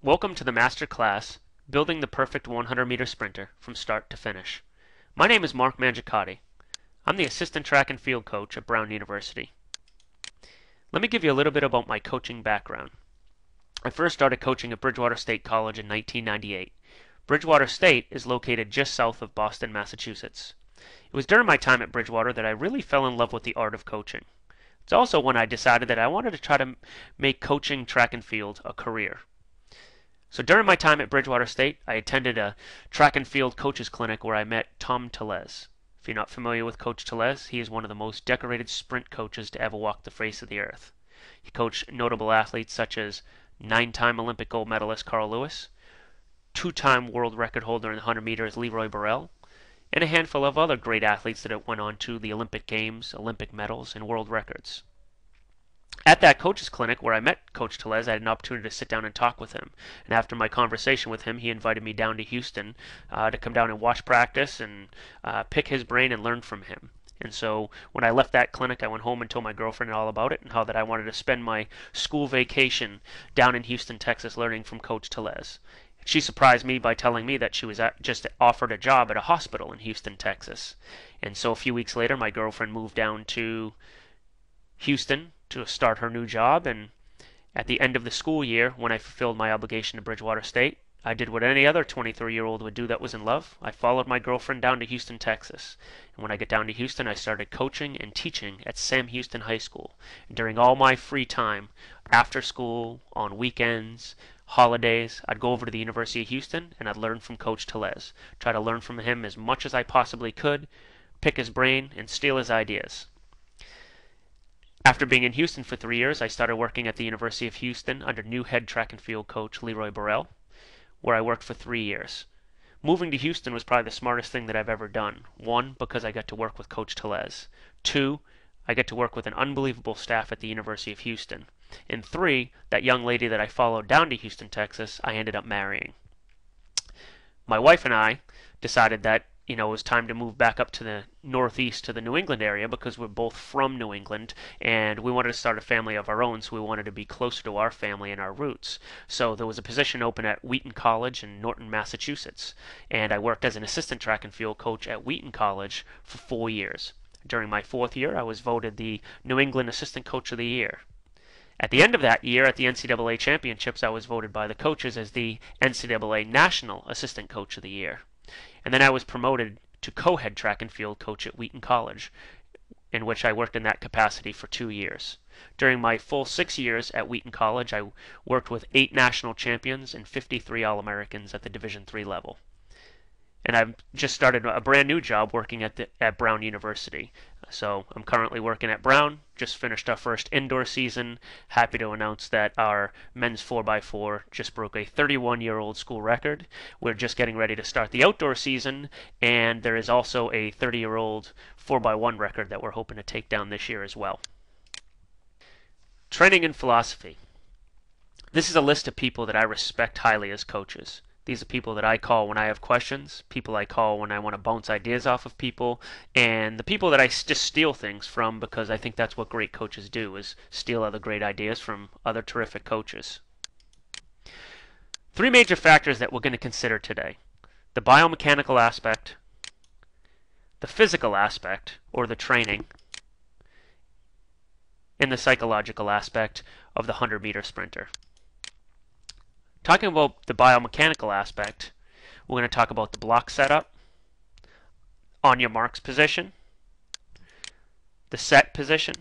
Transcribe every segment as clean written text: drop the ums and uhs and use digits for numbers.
Welcome to the master class, Building the Perfect 100-Meter Sprinter from Start to Finish. My name is Mark Mangiacotti. I'm the Assistant Track and Field Coach at Brown University. Let me give you a little bit about my coaching background. I first started coaching at Bridgewater State College in 1998. Bridgewater State is located just south of Boston, Massachusetts. It was during my time at Bridgewater that I really fell in love with the art of coaching. It's also when I decided that I wanted to try to make coaching track and field a career. So during my time at Bridgewater State, I attended a track and field coaches clinic where I met Tom Tellez. If you're not familiar with Coach Tellez, he is one of the most decorated sprint coaches to ever walk the face of the earth. He coached notable athletes such as 9-time Olympic gold medalist Carl Lewis, 2-time world record holder in the 100 meters Leroy Burrell, and a handful of other great athletes that went on to the Olympic Games, Olympic medals, and world records. At that coaches clinic where I met Coach Tellez, I had an opportunity to sit down and talk with him. And after my conversation with him, he invited me down to Houston to come down and watch practice and pick his brain and learn from him. And so when I left that clinic, I went home and told my girlfriend all about it and how that I wanted to spend my school vacation down in Houston, Texas, learning from Coach Tellez. She surprised me by telling me that she was just offered a job at a hospital in Houston, Texas. And so a few weeks later, my girlfriend moved down to Houston to start her new job, and at the end of the school year, when I fulfilled my obligation to Bridgewater State, I did what any other 23-year-old would do that was in love. I followed my girlfriend down to Houston, Texas. And when I got down to Houston, I started coaching and teaching at Sam Houston High School. And during all my free time, after school, on weekends, holidays, I'd go over to the University of Houston and I'd learn from Coach Tellez. Try to learn from him as much as I possibly could, pick his brain, and steal his ideas. After being in Houston for 3 years, I started working at the University of Houston under new head track and field coach Leroy Burrell, where I worked for 3 years. Moving to Houston was probably the smartest thing that I've ever done. 1, because I got to work with Coach Tellez. 2, I got to work with an unbelievable staff at the University of Houston. And 3, that young lady that I followed down to Houston, Texas, I ended up marrying. My wife and I decided that it was time to move back up to the northeast to the New England area because we're both from New England and we wanted to start a family of our own, so we wanted to be closer to our family and our roots. So there was a position open at Wheaton College in Norton, Massachusetts, and I worked as an assistant track and field coach at Wheaton College for 4 years. During my 4th year, I was voted the New England Assistant Coach of the Year. At the end of that year, at the NCAA Championships, I was voted by the coaches as the NCAA National Assistant Coach of the Year. And then I was promoted to co-head track and field coach at Wheaton College, in which I worked in that capacity for 2 years. During my full 6 years at Wheaton College, I worked with 8 national champions and 53 All-Americans at the Division III level. And I've just started a brand new job working at Brown University. So I'm currently working at Brown, just finished our first indoor season. Happy to announce that our men's 4x4 just broke a 31-year-old school record. We're just getting ready to start the outdoor season, and there is also a 30-year-old 4x1 record that we're hoping to take down this year as well. Training and philosophy. This is a list of people that I respect highly as coaches. These are people that I call when I have questions, people I call when I want to bounce ideas off of people, and the people that I just steal things from because I think that's what great coaches do, is steal other great ideas from other terrific coaches. 3 major factors that we're going to consider today: the biomechanical aspect, the physical aspect, or the training, and the psychological aspect of the 100-meter sprinter. Talking about the biomechanical aspect, we're going to talk about the block setup, on your marks position, the set position,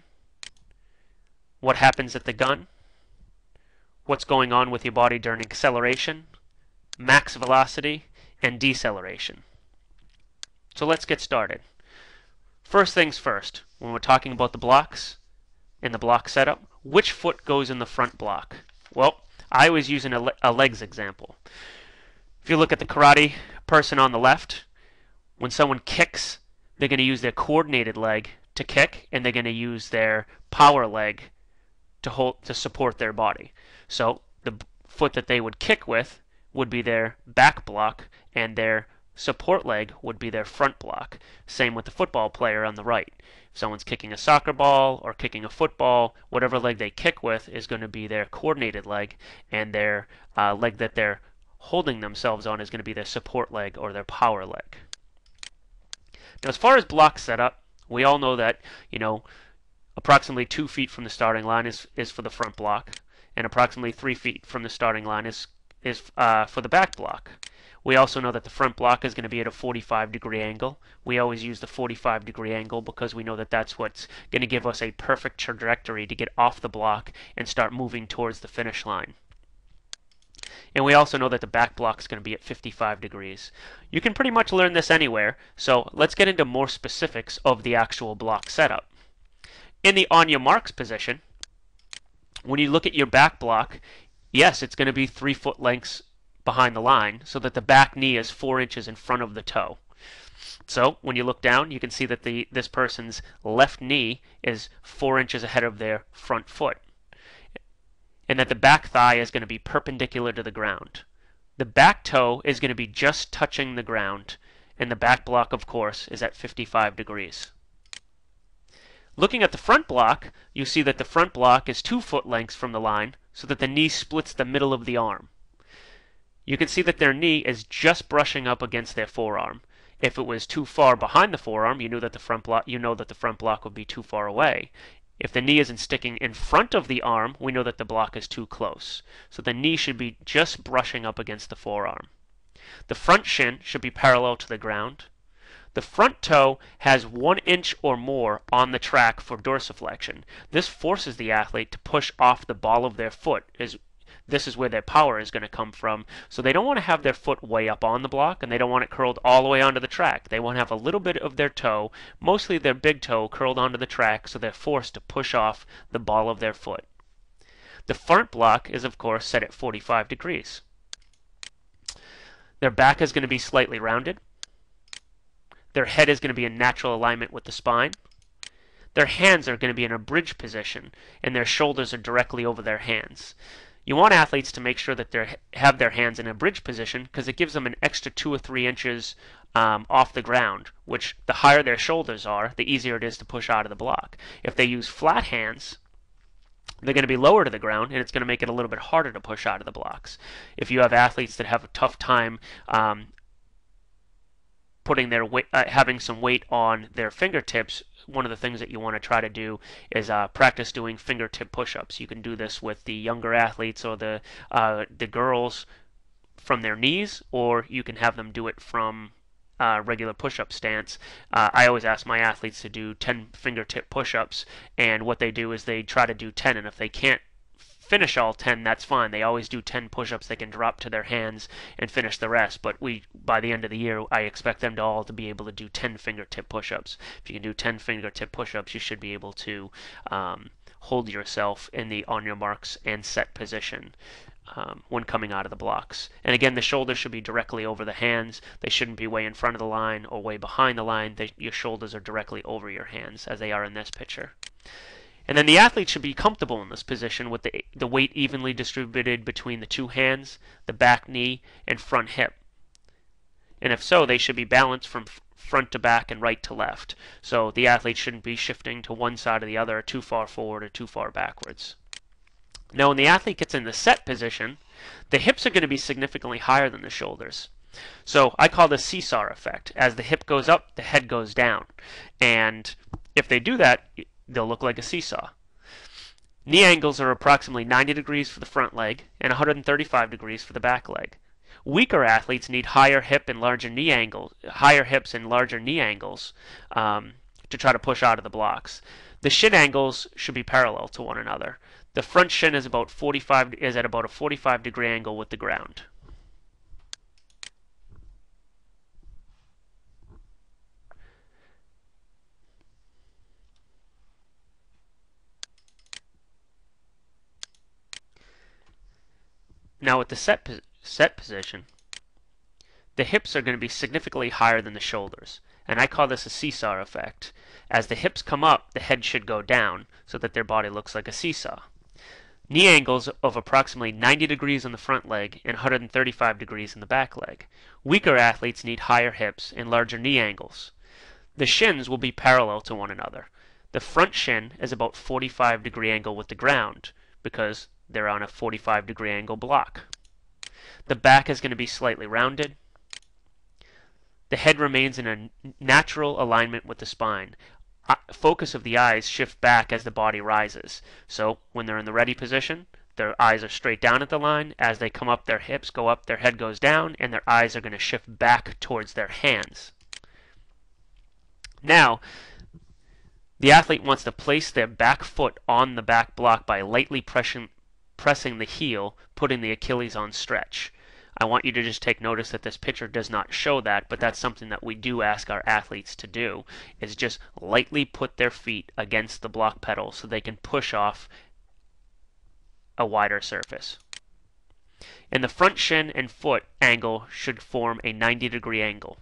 what happens at the gun, what's going on with your body during acceleration, max velocity, and deceleration. So let's get started. First things first, when we're talking about the blocks and the block setup, which foot goes in the front block? Well, I was using a legs example. If you look at the karate person on the left, when someone kicks, they're going to use their coordinated leg to kick, and they're going to use their power leg to support their body. So the foot that they would kick with would be their back block, and their support leg would be their front block. Same with the football player on the right. someone's kicking a soccer ball or kicking a football, whatever leg they kick with is going to be their coordinated leg, and their leg that they're holding themselves on is going to be their support leg or their power leg. Now, as far as block setup, we all know that, approximately 2 feet from the starting line is for the front block, and approximately 3 feet from the starting line is for the back block. We also know that the front block is going to be at a 45-degree angle. We always use the 45-degree angle because we know that that's what's going to give us a perfect trajectory to get off the block and start moving towards the finish line. And we also know that the back block is going to be at 55 degrees. You can pretty much learn this anywhere, so let's get into more specifics of the actual block setup. In the on your marks position, when you look at your back block, yes, it's going to be 3 foot lengths behind the line so that the back knee is 4 inches in front of the toe. So when you look down, you can see that this person's left knee is 4 inches ahead of their front foot, and that the back thigh is going to be perpendicular to the ground. The back toe is going to be just touching the ground, and the back block, of course, is at 55 degrees. Looking at the front block, you see that the front block is 2 foot lengths from the line, so that the knee splits the middle of the arm. You can see that their knee is just brushing up against their forearm. If it was too far behind the forearm, you know that the front block would be too far away. If the knee isn't sticking in front of the arm, we know that the block is too close. So the knee should be just brushing up against the forearm. The front shin should be parallel to the ground. The front toe has 1 inch or more on the track for dorsiflexion. This forces the athlete to push off the ball of their foot. This is where their power is going to come from. So they don't want to have their foot way up on the block, and they don't want it curled all the way onto the track. They want to have a little bit of their toe, mostly their big toe, curled onto the track, so they're forced to push off the ball of their foot. The front block is, of course, set at 45 degrees. Their back is going to be slightly rounded. Their head is going to be in natural alignment with the spine. Their hands are going to be in a bridge position, and their shoulders are directly over their hands. You want athletes to make sure that they have their hands in a bridge position because it gives them an extra 2 or 3 inches off the ground, which the higher their shoulders are, the easier it is to push out of the block. If they use flat hands, they're going to be lower to the ground, and it's going to make it a little bit harder to push out of the blocks. If you have athletes that have a tough time putting their weight, having some weight on their fingertips, one of the things that you want to try to do is practice doing fingertip push-ups. You can do this with the younger athletes or the girls from their knees, or you can have them do it from regular push-up stance. I always ask my athletes to do 10 fingertip push-ups, and what they do is they try to do 10, and if they can't finish all 10, that's fine. They always do 10 push-ups. They can drop to their hands and finish the rest. But by the end of the year, I expect them to all to be able to do 10 fingertip push-ups. If you can do 10 fingertip push-ups, you should be able to hold yourself in the on your marks and set position when coming out of the blocks. And again, the shoulders should be directly over the hands. They shouldn't be way in front of the line or way behind the line. Your shoulders are directly over your hands, as they are in this picture. And then the athlete should be comfortable in this position with the weight evenly distributed between the 2 hands, the back knee, and front hip. And if so, they should be balanced from front to back and right to left. So the athlete shouldn't be shifting to one side or the other, too far forward or too far backwards. Now when the athlete gets in the set position, the hips are going to be significantly higher than the shoulders. So I call this seesaw effect. As the hip goes up, the head goes down. And if they do that, they'll look like a seesaw. Knee angles are approximately 90 degrees for the front leg and 135 degrees for the back leg. Weaker athletes need higher hips and larger knee angles to try to push out of the blocks. The shin angles should be parallel to one another. The front shin is at about a 45-degree angle with the ground. Now with the set position, the hips are going to be significantly higher than the shoulders, and I call this a seesaw effect. As the hips come up, the head should go down so that their body looks like a seesaw. Knee angles of approximately 90 degrees on the front leg and 135 degrees in the back leg. Weaker athletes need higher hips and larger knee angles. The shins will be parallel to one another. The front shin is about 45-degree angle with the ground because they're on a 45-degree angle block. The back is going to be slightly rounded. The head remains in a natural alignment with the spine. Focus of the eyes shift back as the body rises. So when they're in the ready position, their eyes are straight down at the line. As they come up, their hips go up, their head goes down, and their eyes are going to shift back towards their hands. Now, the athlete wants to place their back foot on the back block by lightly pressing the heel, putting the Achilles on stretch. I want you to just take notice that this picture does not show that, but that's something that we do ask our athletes to do, is just lightly put their feet against the block pedal so they can push off a wider surface. And the front shin and foot angle should form a 90-degree angle.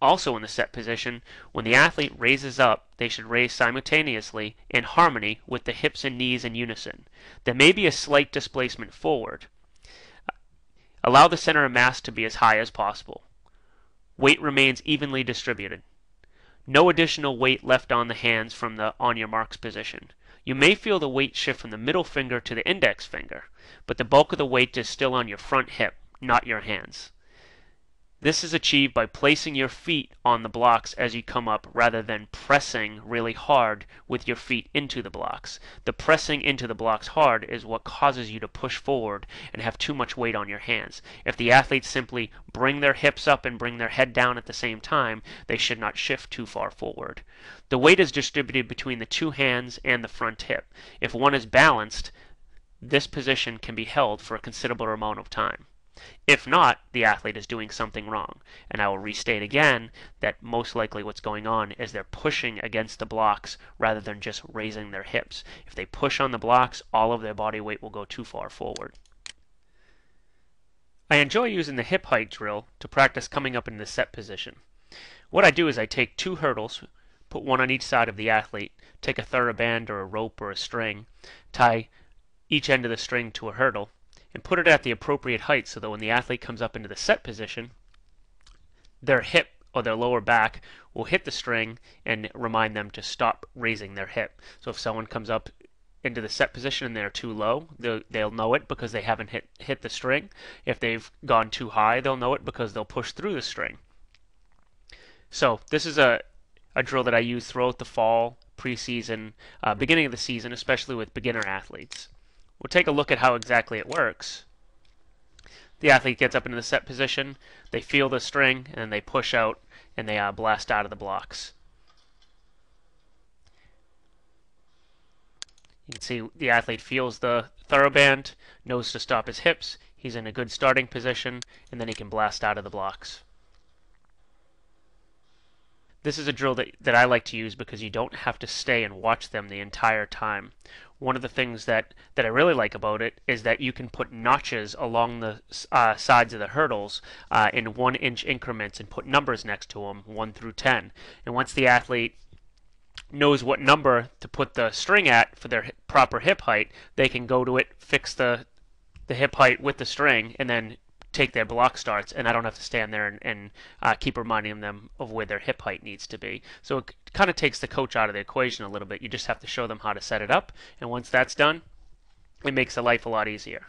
Also in the set position, when the athlete raises up, they should raise simultaneously in harmony with the hips and knees in unison. There may be a slight displacement forward. Allow the center of mass to be as high as possible. Weight remains evenly distributed. No additional weight left on the hands from the on your marks position. You may feel the weight shift from the middle finger to the index finger, but the bulk of the weight is still on your front hip, not your hands. This is achieved by placing your feet on the blocks as you come up rather than pressing really hard with your feet into the blocks. The pressing into the blocks hard is what causes you to push forward and have too much weight on your hands. If the athletes simply bring their hips up and bring their head down at the same time, they should not shift too far forward. The weight is distributed between the two hands and the front hip. If one is balanced, this position can be held for a considerable amount of time. If not, the athlete is doing something wrong. And I will restate again that most likely what's going on is they're pushing against the blocks rather than just raising their hips. If they push on the blocks, all of their body weight will go too far forward. I enjoy using the hip height drill to practice coming up in the set position. What I do is I take two hurdles, put one on each side of the athlete, take a TheraBand or a rope or a string, tie each end of the string to a hurdle, and put it at the appropriate height so that when the athlete comes up into the set position, their hip or their lower back will hit the string and remind them to stop raising their hip. So if someone comes up into the set position and they're too low, they'll know it because they haven't hit the string. If they've gone too high, they'll know it because they'll push through the string. So this is a drill that I use throughout the fall, preseason, beginning of the season, especially with beginner athletes. We'll take a look at how exactly it works. The athlete gets up into the set position, they feel the string, and they push out, and they blast out of the blocks. You can see the athlete feels the TheraBand, knows to stop his hips, he's in a good starting position, and then he can blast out of the blocks. This is a drill that I like to use because you don't have to stay and watch them the entire time. One of the things that I really like about it is that you can put notches along the sides of the hurdles in 1-inch increments and put numbers next to them, 1 through 10. And once the athlete knows what number to put the string at for their proper hip height, they can go to it, fix the hip height with the string, and then take their block starts, and I don't have to stand there and keep reminding them of where their hip height needs to be. So it kind of takes the coach out of the equation a little bit. You just have to show them how to set it up, and once that's done, it makes the life a lot easier.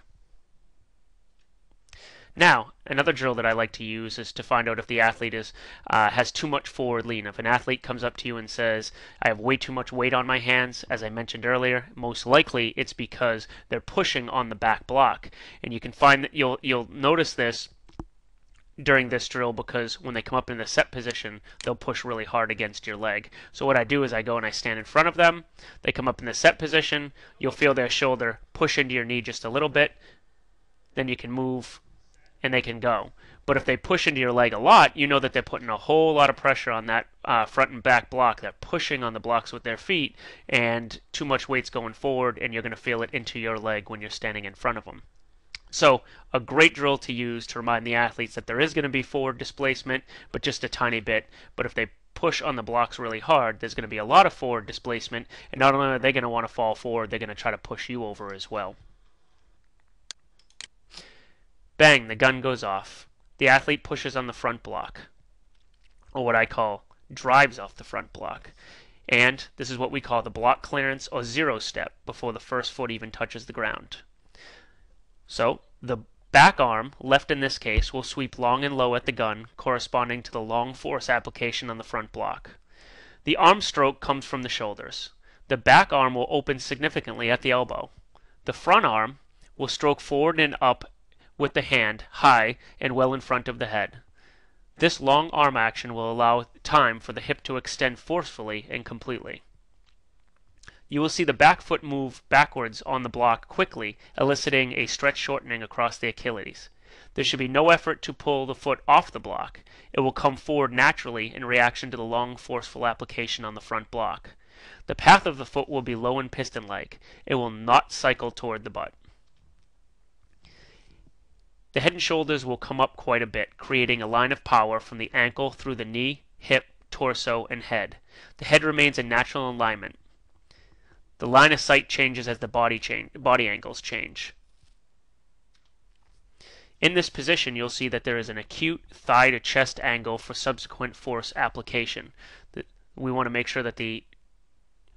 Now, another drill that I like to use is to find out if the athlete has too much forward lean. If an athlete comes up to you and says, I have way too much weight on my hands, as I mentioned earlier, most likely it's because they're pushing on the back block. And you can find that you'll notice this during this drill because when they come up in the set position, they'll push really hard against your leg. So what I do is I go and I stand in front of them. They come up in the set position. You'll feel their shoulder push into your knee just a little bit. Then you can move and they can go. But if they push into your leg a lot, you know that they're putting a whole lot of pressure on that front and back block. They're pushing on the blocks with their feet, and too much weight's going forward, and you're going to feel it into your leg when you're standing in front of them. So a great drill to use to remind the athletes that there is going to be forward displacement, but just a tiny bit. But if they push on the blocks really hard, there's going to be a lot of forward displacement, and not only are they going to want to fall forward, they're going to try to push you over as well. Bang, the gun goes off. The athlete pushes on the front block. or what I call drives off the front block. And this is what we call the block clearance or zero step before the first foot even touches the ground. So the back arm, left in this case, will sweep long and low at the gun, corresponding to the long force application on the front block. The arm stroke comes from the shoulders. The back arm will open significantly at the elbow. The front arm will stroke forward and up with the hand high and well in front of the head. This long arm action will allow time for the hip to extend forcefully and completely. You will see the back foot move backwards on the block quickly, eliciting a stretch shortening across the Achilles. There should be no effort to pull the foot off the block. It will come forward naturally in reaction to the long, forceful application on the front block. The path of the foot will be low and piston-like. It will not cycle toward the butt. The head and shoulders will come up quite a bit, creating a line of power from the ankle through the knee, hip, torso, and head. The head remains in natural alignment. The line of sight changes as the body angles change. In this position, you'll see that there is an acute thigh to chest angle for subsequent force application. We want to make sure that the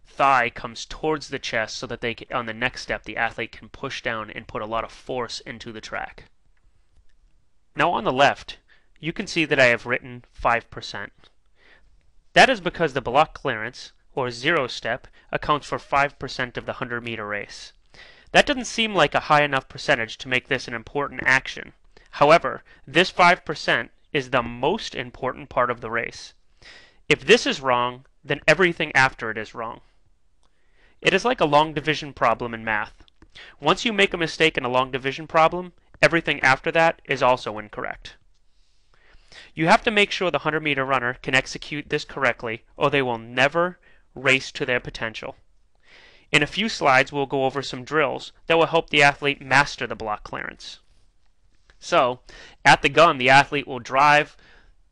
thigh comes towards the chest so that on the next step the athlete can push down and put a lot of force into the track. Now on the left, you can see that I have written 5%. That is because the block clearance, or zero step, accounts for 5% of the 100-meter race. That doesn't seem like a high enough percentage to make this an important action. However, this 5% is the most important part of the race. If this is wrong, then everything after it is wrong. It is like a long division problem in math. Once you make a mistake in a long division problem, everything after that is also incorrect. You have to make sure the 100-meter runner can execute this correctly, or they will never race to their potential. In a few slides, we'll go over some drills that will help the athlete master the block clearance. So, at the gun, the athlete will drive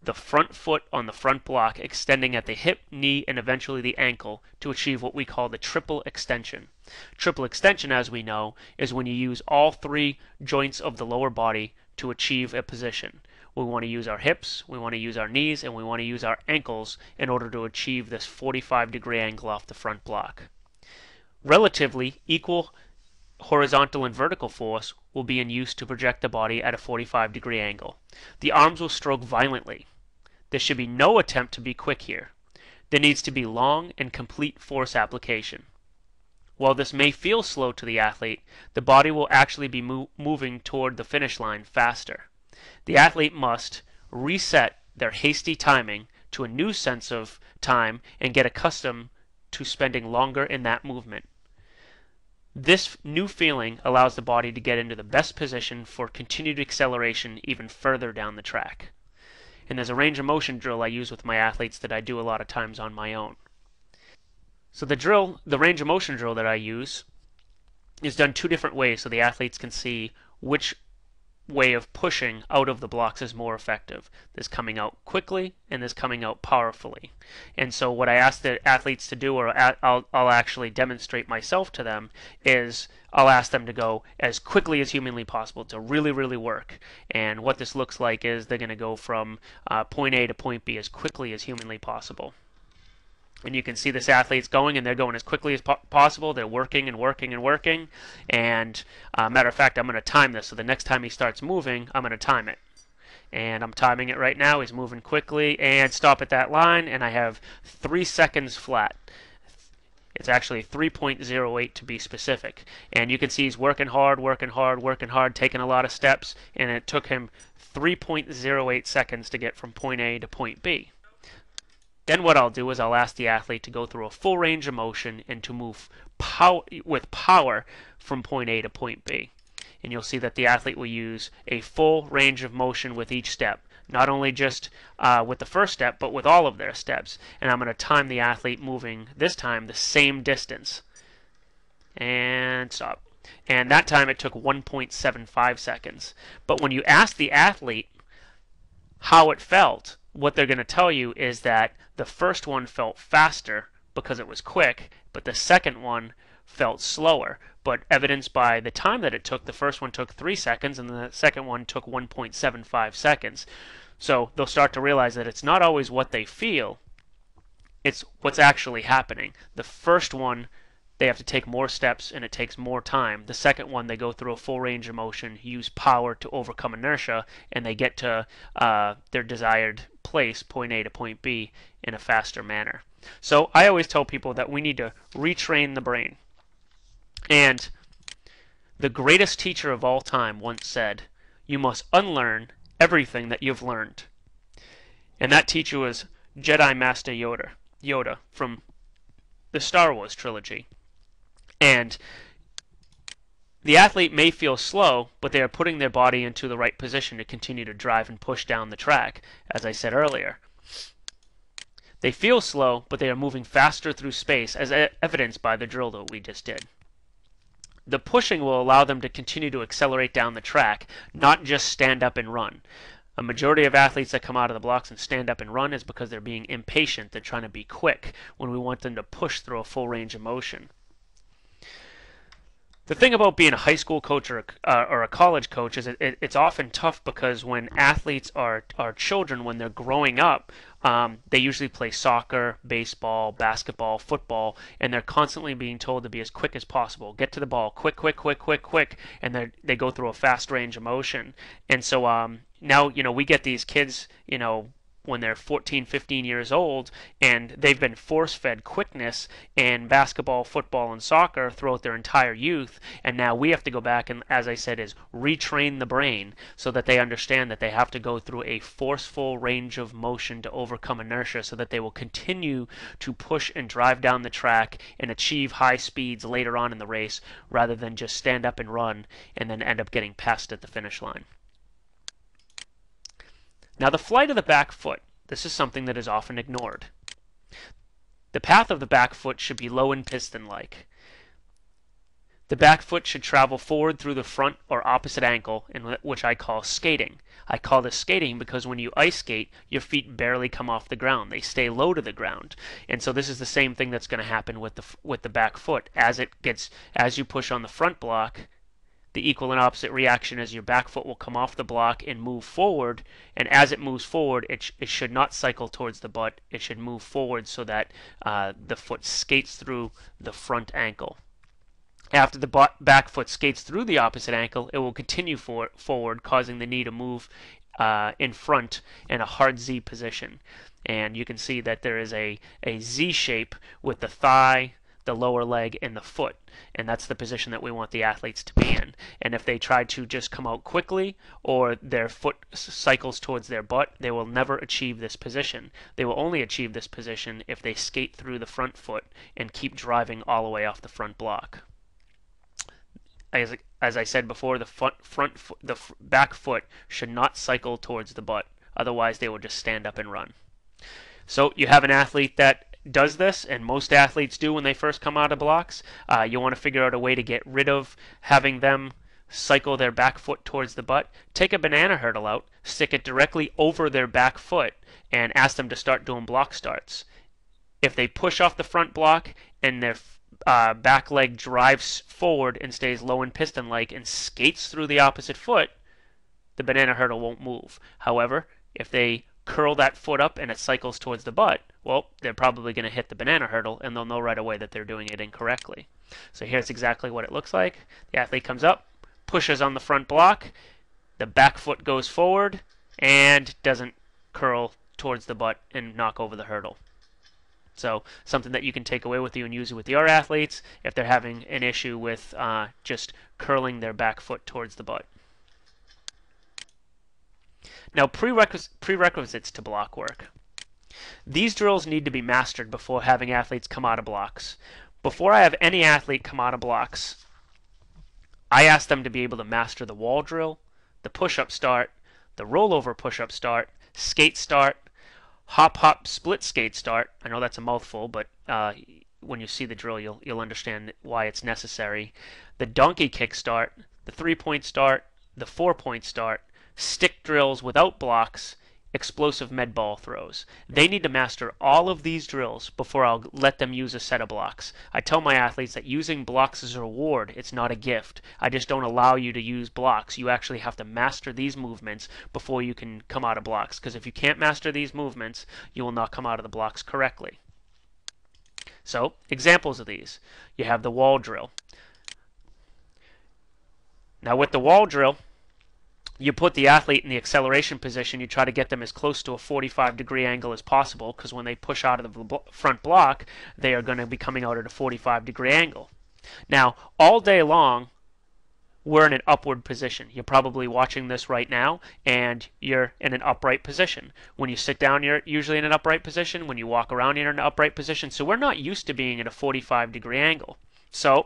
the front foot on the front block, extending at the hip, knee, and eventually the ankle to achieve what we call the triple extension. Triple extension, as we know, is when you use all three joints of the lower body to achieve a position. We want to use our hips, we want to use our knees, and we want to use our ankles in order to achieve this 45-degree angle off the front block. Relatively equal horizontal and vertical force will be in use to project the body at a 45-degree angle. The arms will stroke violently. There should be no attempt to be quick here. There needs to be long and complete force application. While this may feel slow to the athlete, the body will actually be moving toward the finish line faster. The athlete must reset their hasty timing to a new sense of time and get accustomed to spending longer in that movement. This new feeling allows the body to get into the best position for continued acceleration even further down the track. And there's a range of motion drill I use with my athletes that I do a lot of times on my own. So the range of motion drill that I use is done two different ways so the athletes can see which way of pushing out of the blocks is more effective. This coming out quickly and this coming out powerfully. And so what I ask the athletes to do, or I'll actually demonstrate myself to them, is I'll ask them to go as quickly as humanly possible to really, really work. And what this looks like is they're going to go from point A to point B as quickly as humanly possible. And you can see this athlete's going, and they're going as quickly as possible. They're working and working and working. And matter of fact, I'm going to time this. So the next time he starts moving, I'm going to time it. And I'm timing it right now. He's moving quickly. And stop at that line. And I have 3 seconds flat. It's actually 3.08 to be specific. And you can see he's working hard, working hard, working hard, taking a lot of steps. And it took him 3.08 seconds to get from point A to point B. Then what I'll do is I'll ask the athlete to go through a full range of motion and to move with power from point A to point B. And you'll see that the athlete will use a full range of motion with each step, not only just with the first step, but with all of their steps. And I'm going to time the athlete moving, this time, the same distance. And stop. And that time it took 1.75 seconds. But when you ask the athlete how it felt, what they're going to tell you is that the first one felt faster because it was quick, but the second one felt slower. But evidenced by the time that it took, the first one took 3 seconds and the second one took 1.75 seconds. So they'll start to realize that it's not always what they feel, it's what's actually happening. The first one, they have to take more steps and it takes more time. The second one, they go through a full range of motion, use power to overcome inertia, and they get to their desired place, point A to point B, in a faster manner. So I always tell people that we need to retrain the brain. And the greatest teacher of all time once said, "You must unlearn everything that you've learned." And that teacher was Jedi Master Yoda from the Star Wars trilogy. And the athlete may feel slow, but they are putting their body into the right position to continue to drive and push down the track, as I said earlier. They feel slow, but they are moving faster through space, as evidenced by the drill that we just did. The pushing will allow them to continue to accelerate down the track, not just stand up and run. A majority of athletes that come out of the blocks and stand up and run is because they're being impatient. They're trying to be quick when we want them to push through a full range of motion. The thing about being a high school coach or a college coach is it's often tough because when athletes are children, when they're growing up, they usually play soccer, baseball, basketball, football, and they're constantly being told to be as quick as possible. Get to the ball, quick, quick, quick, quick, quick, and they go through a fast range of motion. And so now, we get these kids, when they're 14, 15 years old, and they've been force-fed quickness in basketball, football, and soccer throughout their entire youth, and now we have to go back and, as I said, is retrain the brain so that they understand that they have to go through a forceful range of motion to overcome inertia so that they will continue to push and drive down the track and achieve high speeds later on in the race rather than just stand up and run and then end up getting passed at the finish line. Now, the flight of the back foot, this is something that is often ignored. The path of the back foot should be low and piston-like. The back foot should travel forward through the front or opposite ankle, which I call skating. I call this skating because when you ice skate, your feet barely come off the ground. They stay low to the ground. And so this is the same thing that's going to happen with the back foot. As you push on the front block, the equal and opposite reaction is your back foot will come off the block and move forward, and as it moves forward, it should not cycle towards the butt. It should move forward so that the foot skates through the front ankle. After the back foot skates through the opposite ankle, it will continue forward, causing the knee to move in front in a hard Z position. And you can see that there is a Z shape with the thigh, the lower leg, and the foot, and that's the position that we want the athletes to be in. And if they try to just come out quickly or their foot cycles towards their butt, they will never achieve this position. They will only achieve this position if they skate through the front foot and keep driving all the way off the front block. As I said before, the back foot should not cycle towards the butt, otherwise they will just stand up and run. So you have an athlete that does this, and most athletes do when they first come out of blocks. You want to figure out a way to get rid of having them cycle their back foot towards the butt. Take a banana hurdle out, stick it directly over their back foot, and ask them to start doing block starts. If they push off the front block and their back leg drives forward and stays low and piston-like and skates through the opposite foot, the banana hurdle won't move. However, if they curl that foot up and it cycles towards the butt, well, they're probably going to hit the banana hurdle, and they'll know right away that they're doing it incorrectly. So here's exactly what it looks like. The athlete comes up, pushes on the front block, the back foot goes forward, and doesn't curl towards the butt and knock over the hurdle. So something that you can take away with you and use with your athletes if they're having an issue with just curling their back foot towards the butt. Now, prerequisites to block work. These drills need to be mastered before having athletes come out of blocks. Before I have any athlete come out of blocks, I ask them to be able to master the wall drill, the push-up start, the rollover push-up start, skate start, hop split skate start. I know that's a mouthful, but when you see the drill, you'll understand why it's necessary. The donkey kick start, the 3-point start, the 4-point start, stick drills without blocks, explosive med ball throws. They need to master all of these drills before I'll let them use a set of blocks. I tell my athletes that using blocks is a reward, it's not a gift. I just don't allow you to use blocks. You actually have to master these movements before you can come out of blocks, because if you can't master these movements, you will not come out of the blocks correctly. So, examples of these. You have the wall drill. Now with the wall drill, you put the athlete in the acceleration position. You try to get them as close to a 45-degree angle as possible, because when they push out of the front block, they are going to be coming out at a 45-degree angle. Now, all day long, we're in an upward position. You're probably watching this right now, and you're in an upright position. When you sit down, you're usually in an upright position. When you walk around, you're in an upright position. So we're not used to being at a 45-degree angle. So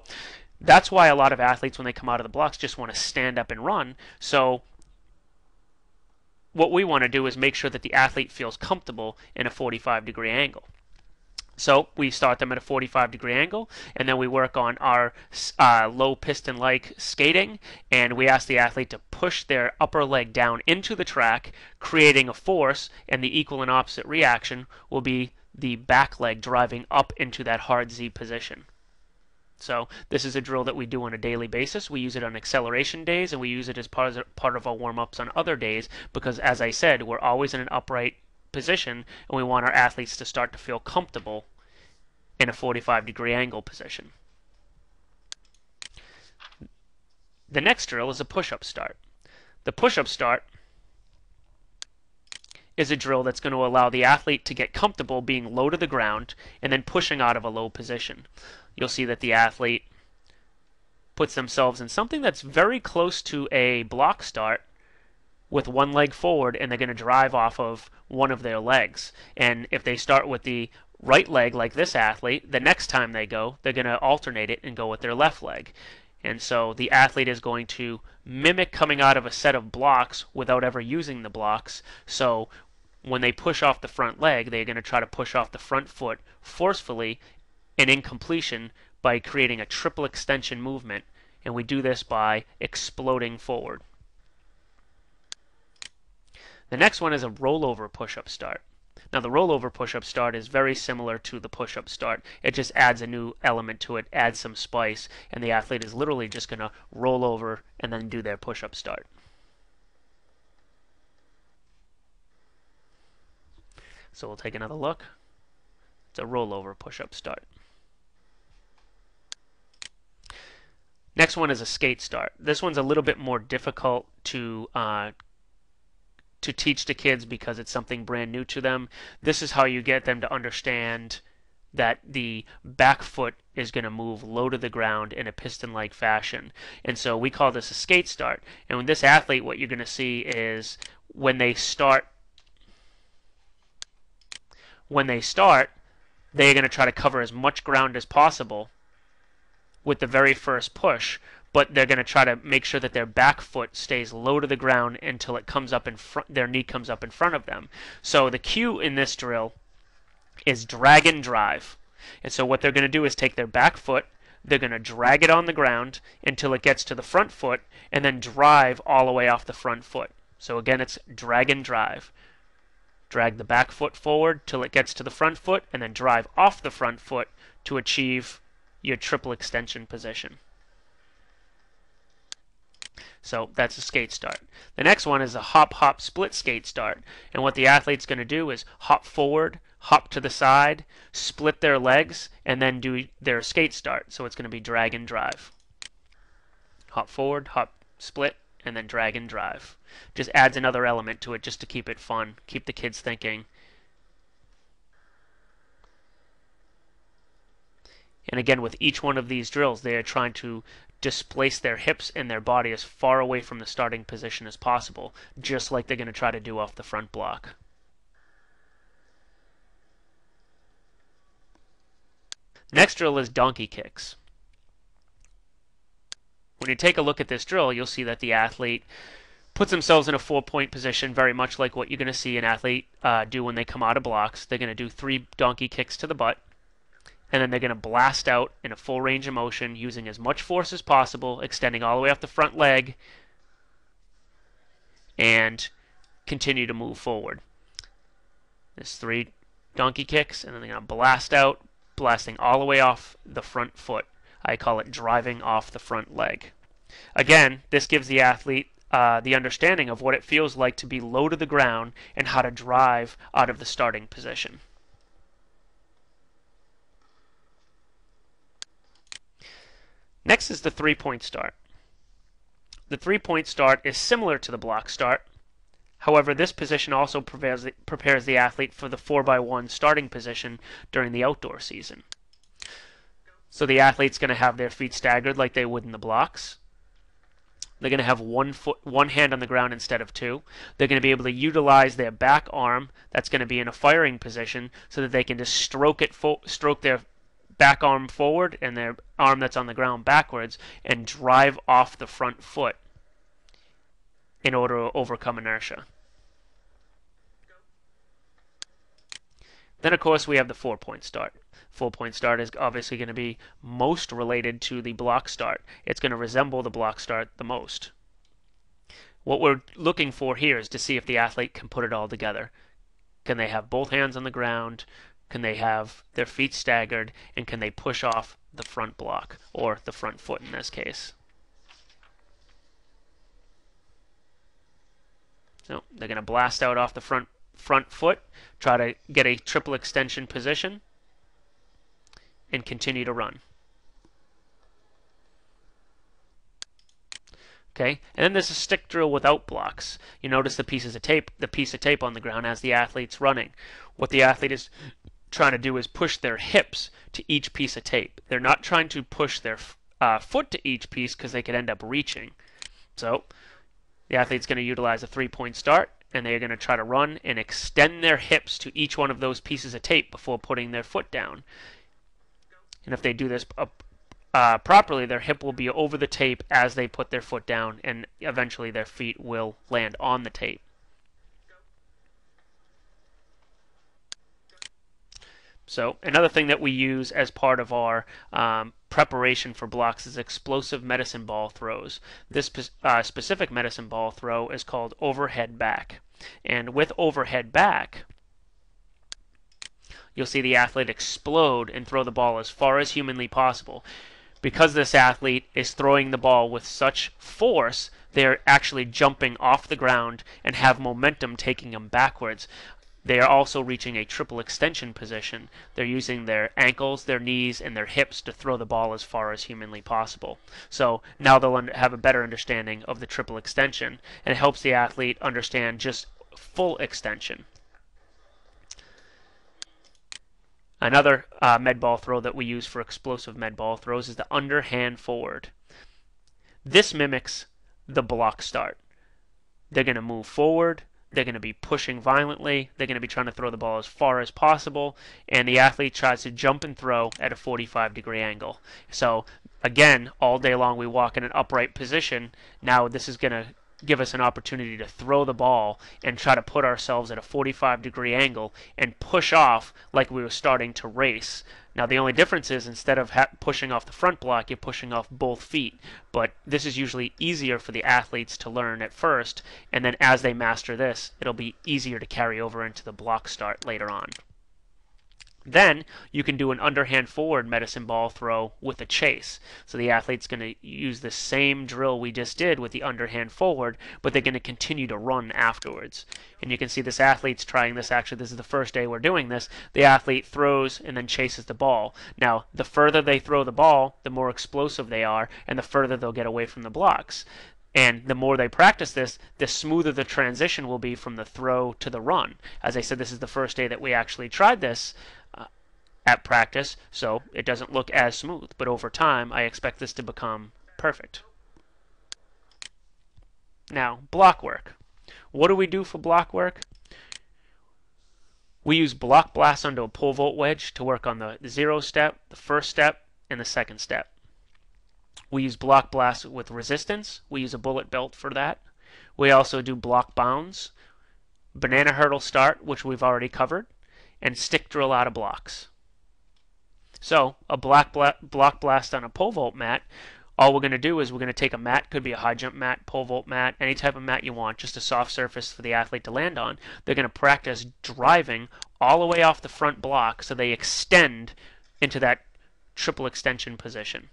that's why a lot of athletes, when they come out of the blocks, just want to stand up and run. So what we want to do is make sure that the athlete feels comfortable in a 45-degree angle. So we start them at a 45-degree angle, and then we work on our low piston-like skating, and we ask the athlete to push their upper leg down into the track, creating a force, and the equal and opposite reaction will be the back leg driving up into that hard Z position. So this is a drill that we do on a daily basis. We use it on acceleration days, and we use it as part of our warm-ups on other days, because as I said, we're always in an upright position, and we want our athletes to start to feel comfortable in a 45-degree angle position. The next drill is a push-up start. The push-up start is a drill that's going to allow the athlete to get comfortable being low to the ground and then pushing out of a low position. You'll see that the athlete puts themselves in something that's very close to a block start with one leg forward, and they're going to drive off of one of their legs. And if they start with the right leg like this athlete, the next time they go, they're going to alternate it and go with their left leg. And so the athlete is going to mimic coming out of a set of blocks without ever using the blocks. So when they push off the front leg, they're going to try to push off the front foot forcefully and in completion by creating a triple extension movement. And we do this by exploding forward. The next one is a rollover push-up start. Now the rollover push-up start is very similar to the push-up start. It just adds a new element to it, adds some spice, and the athlete is literally just going to roll over and then do their push-up start. So we'll take another look. It's a rollover push-up start. Next one is a skate start. This one's a little bit more difficult to teach to kids because it's something brand new to them. This is how you get them to understand that the back foot is going to move low to the ground in a piston-like fashion. And so we call this a skate start. And with this athlete, what you're going to see is when they start, they're going to try to cover as much ground as possible with the very first push, but they're going to try to make sure that their back foot stays low to the ground until it comes up in front, their knee comes up in front of them. So the cue in this drill is drag and drive. And so what they're going to do is take their back foot, they're going to drag it on the ground until it gets to the front foot, and then drive all the way off the front foot. So again, it's drag and drive. Drag the back foot forward till it gets to the front foot, and then drive off the front foot to achieve your triple extension position. So that's a skate start. The next one is a hop-hop split skate start. And what the athlete's going to do is hop forward, hop to the side, split their legs, and then do their skate start. So it's going to be drag and drive. Hop forward, hop, split, and then drag and drive. Just adds another element to it just to keep it fun, keep the kids thinking. And again, with each one of these drills, they are trying to displace their hips and their body as far away from the starting position as possible, just like they're going to try to do off the front block. Next drill is donkey kicks. When you take a look at this drill, you'll see that the athlete puts themselves in a 4-point position, very much like what you're going to see an athlete do when they come out of blocks. They're going to do 3 donkey kicks to the butt, and then they're going to blast out in a full range of motion using as much force as possible, extending all the way off the front leg, and continue to move forward. There's 3 donkey kicks, and then they're going to blast out, blasting all the way off the front foot. I call it driving off the front leg. Again, this gives the athlete the understanding of what it feels like to be low to the ground and how to drive out of the starting position. Next is the 3-point start. The 3-point start is similar to the block start. However, this position also prepares the athlete for the 4x1 starting position during the outdoor season. So the athlete's going to have their feet staggered like they would in the blocks. They're going to have one hand on the ground instead of 2. They're going to be able to utilize their back arm that's going to be in a firing position so that they can just stroke their back arm forward and their arm that's on the ground backwards and drive off the front foot in order to overcome inertia. Then, of course, we have the 4-point start. 4-point start is obviously going to be most related to the block start. It's going to resemble the block start the most. What we're looking for here is to see if the athlete can put it all together. Can they have both hands on the ground? Can they have their feet staggered? And can they push off the front block, or the front foot in this case? So they're going to blast out off the front foot, try to get a triple extension position, and continue to run. Okay, and then there's a stick drill without blocks. You notice the piece of tape on the ground as the athlete's running. What the athlete is trying to do is push their hips to each piece of tape. They're not trying to push their foot to each piece because they could end up reaching. So the athlete's going to utilize a 3-point start, and they're going to try to run and extend their hips to each one of those pieces of tape before putting their foot down. And if they do this properly, their hip will be over the tape as they put their foot down, and eventually their feet will land on the tape. So another thing that we use as part of our preparation for blocks is explosive medicine ball throws. This specific medicine ball throw is called overhead back. And with overhead back, you'll see the athlete explode and throw the ball as far as humanly possible. Because this athlete is throwing the ball with such force, they're actually jumping off the ground and have momentum taking them backwards. They are also reaching a triple extension position. They're using their ankles, their knees, and their hips to throw the ball as far as humanly possible. So now they'll have a better understanding of the triple extension, and it helps the athlete understand just full extension. Another med ball throw that we use for explosive med ball throws is the underhand forward. This mimics the block start. They're going to move forward. They're going to be pushing violently. They're going to be trying to throw the ball as far as possible. And the athlete tries to jump and throw at a 45-degree angle. So again, all day long we walk in an upright position. Now this is going to give us an opportunity to throw the ball and try to put ourselves at a 45-degree angle and push off like we were starting to race. Now the only difference is instead of pushing off the front block, you're pushing off both feet. But this is usually easier for the athletes to learn at first, and then as they master this, it'll be easier to carry over into the block start later on. Then you can do an underhand forward medicine ball throw with a chase. So the athlete's going to use the same drill we just did with the underhand forward, but they're going to continue to run afterwards. And you can see this athlete's trying this. Actually, this is the first day we're doing this. The athlete throws and then chases the ball. Now, the further they throw the ball, the more explosive they are, and the further they'll get away from the blocks. And the more they practice this, the smoother the transition will be from the throw to the run. As I said, this is the first day that we actually tried this at practice, so it doesn't look as smooth. But over time, I expect this to become perfect. Now, block work. What do we do for block work? We use block blast onto a pole vault wedge to work on the 0 step, the first step, and the second step. We use block blast with resistance. We use a bullet belt for that. We also do block bounds, banana hurdle start, which we've already covered, and stick drill out of blocks. So a block blast on a pole vault mat All we're going to do is we're going to take a mat, could be a high jump mat, pole vault mat, any type of mat you want, just a soft surface for the athlete to land on. They're going to practice driving all the way off the front block so they extend into that triple extension position.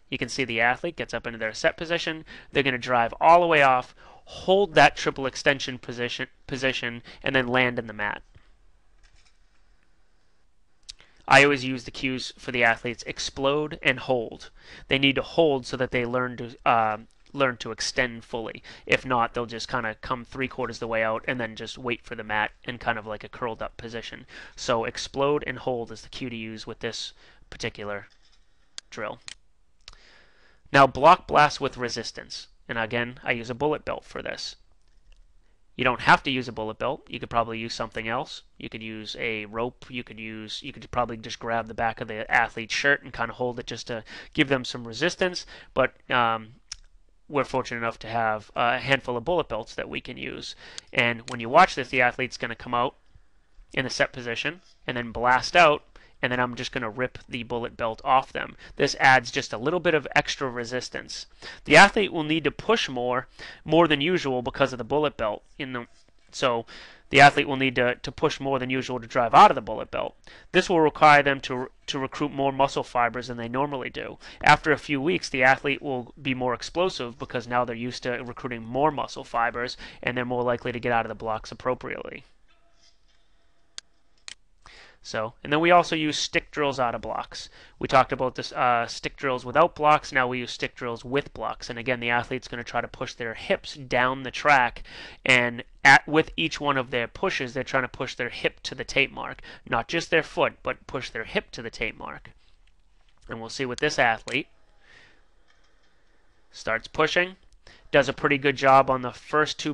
You can see the athlete gets up into their set position. They're going to drive all the way off, hold that triple extension position, and then land in the mat. I always use the cues for the athletes: explode and hold. They need to hold so that they learn to extend fully. If not, they'll just kind of come 3/4 the way out and then just wait for the mat in kind of like a curled up position. So explode and hold is the cue to use with this particular drill. Now block blast with resistance. And again, I use a bullet belt for this. You don't have to use a bullet belt. You could probably use something else. You could use a rope. You could probably just grab the back of the athlete's shirt and kind of hold it just to give them some resistance. But we're fortunate enough to have a handful of bullet belts that we can use. And when you watch this, the athlete's going to come out in the set position and then blast out, and then I'm just going to rip the bullet belt off them. This adds just a little bit of extra resistance. The athlete will need to push more than usual because of the bullet belt. So the athlete will need to push more than usual to drive out of the bullet belt. This will require them to recruit more muscle fibers than they normally do. After a few weeks, the athlete will be more explosive because now they're used to recruiting more muscle fibers, and they're more likely to get out of the blocks appropriately. And then we also use stick drills out of blocks. We talked about this stick drills without blocks. Now we use stick drills with blocks. And again, the athlete's going to try to push their hips down the track. And with each one of their pushes, they're trying to push their hip to the tape mark. Not just their foot, but push their hip to the tape mark. And we'll see with this athlete. Starts pushing. Does a pretty good job on the first 3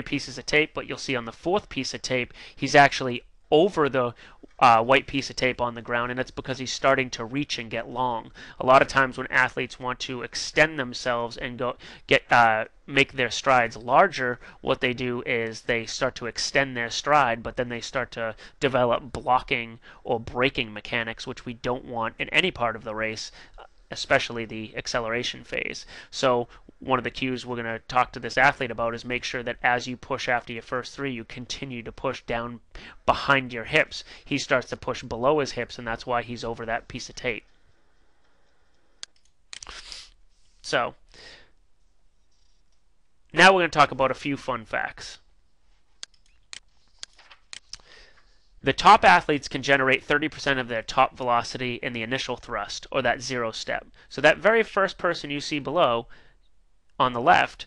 pieces of tape. But you'll see on the 4th piece of tape, he's actually over the white piece of tape on the ground, and it's because he's starting to reach and get long. A lot of times when athletes want to extend themselves and make their strides larger, what they do is they start to extend their stride, but then they start to develop blocking or braking mechanics, which we don't want in any part of the race, especially the acceleration phase. So one of the cues we're going to talk to this athlete about is make sure that as you push after your first 3, you continue to push down behind your hips. He starts to push below his hips, and that's why he's over that piece of tape. So now we're going to talk about a few fun facts. The top athletes can generate 30% of their top velocity in the initial thrust, or that 0 step. So that very first person you see below on the left,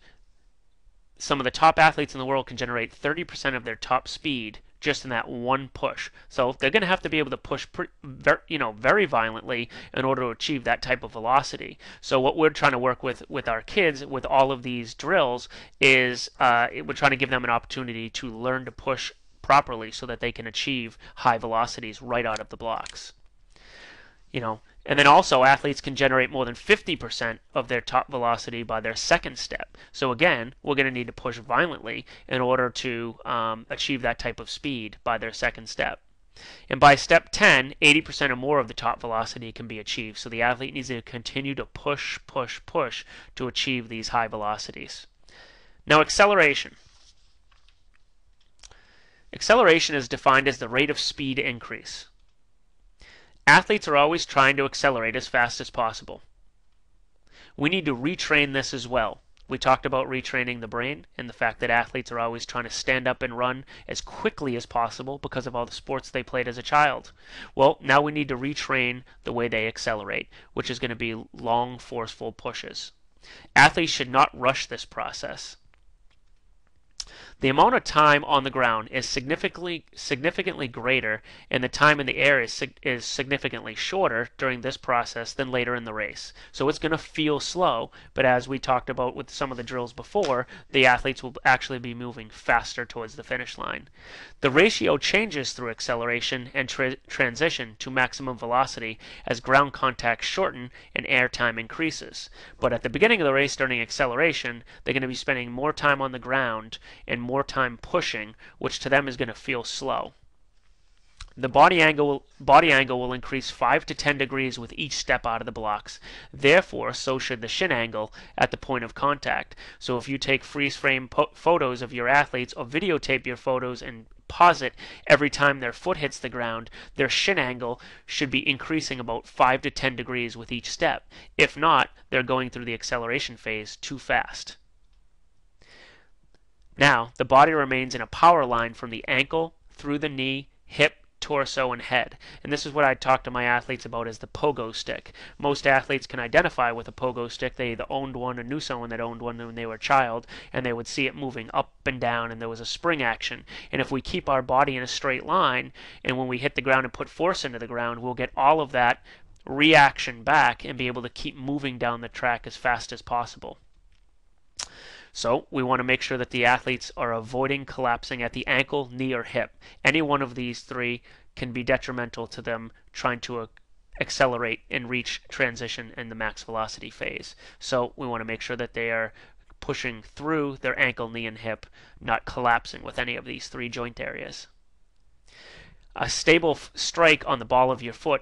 some of the top athletes in the world can generate 30% of their top speed just in that one push. So they're going to have to be able to push very violently in order to achieve that type of velocity. So what we're trying to work with our kids with all of these drills is we're trying to give them an opportunity to learn to push properly so that they can achieve high velocities right out of the blocks. And then also athletes can generate more than 50% of their top velocity by their second step. So again, we're going to need to push violently in order to achieve that type of speed by their second step. And by step 10, 80% or more of the top velocity can be achieved. So the athlete needs to continue to push to achieve these high velocities. Now acceleration. Acceleration is defined as the rate of speed increase. Athletes are always trying to accelerate as fast as possible. We need to retrain this as well. We talked about retraining the brain and the fact that athletes are always trying to stand up and run as quickly as possible because of all the sports they played as a child. Well, now we need to retrain the way they accelerate, which is going to be long, forceful pushes. Athletes should not rush this process. The amount of time on the ground is significantly greater, and the time in the air is significantly shorter during this process than later in the race. So it's going to feel slow, but as we talked about with some of the drills before, the athletes will actually be moving faster towards the finish line. The ratio changes through acceleration and transition to maximum velocity as ground contacts shorten and air time increases. But at the beginning of the race during acceleration, they're going to be spending more time on the ground and more time pushing, which to them is going to feel slow. The body angle will increase 5 to 10 degrees with each step out of the blocks. Therefore, so should the shin angle at the point of contact. So if you take freeze frame photos of your athletes or videotape your photos and pause it every time their foot hits the ground, their shin angle should be increasing about 5 to 10 degrees with each step. If not, they're going through the acceleration phase too fast. Now, the body remains in a power line from the ankle through the knee, hip, torso, and head. And this is what I talk to my athletes about as the pogo stick. Most athletes can identify with a pogo stick. They either owned one or knew someone that owned one when they were a child, and they would see it moving up and down, and there was a spring action. And if we keep our body in a straight line, and when we hit the ground and put force into the ground, we'll get all of that reaction back and be able to keep moving down the track as fast as possible. So we want to make sure that the athletes are avoiding collapsing at the ankle, knee, or hip. Any one of these three can be detrimental to them trying to accelerate and reach transition in the max velocity phase. So we want to make sure that they are pushing through their ankle, knee, and hip, not collapsing with any of these three joint areas. A stable strike on the ball of your foot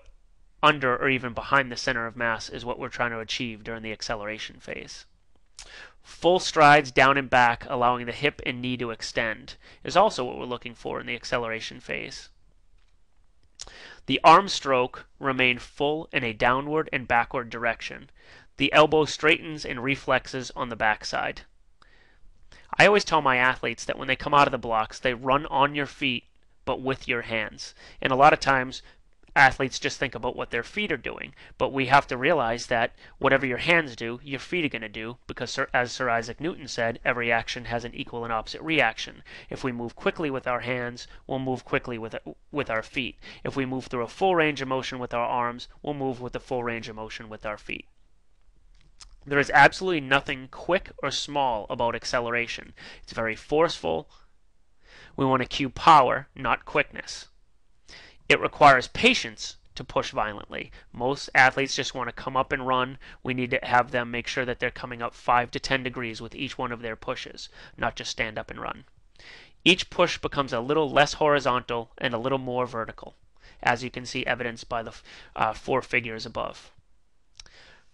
under or even behind the center of mass is what we're trying to achieve during the acceleration phase. Full strides down and back, allowing the hip and knee to extend, is also what we're looking for in the acceleration phase. The arm stroke remain full in a downward and backward direction. The elbow straightens and reflexes on the backside. I always tell my athletes that when they come out of the blocks, they run on your feet, but with your hands. And a lot of times, athletes just think about what their feet are doing, but we have to realize that whatever your hands do, your feet are going to do, because as Sir Isaac Newton said, every action has an equal and opposite reaction. If we move quickly with our hands, we'll move quickly with our feet. If we move through a full range of motion with our arms, we'll move with a full range of motion with our feet. There is absolutely nothing quick or small about acceleration. It's very forceful. We want to cue power, not quickness. It requires patience to push violently. Most athletes just want to come up and run. We need to have them make sure that they're coming up 5 to 10 degrees with each one of their pushes, not just stand up and run. Each push becomes a little less horizontal and a little more vertical, as you can see evidenced by the 4 figures above.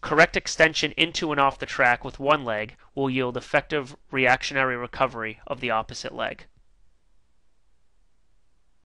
Correct extension into and off the track with one leg will yield effective reactionary recovery of the opposite leg.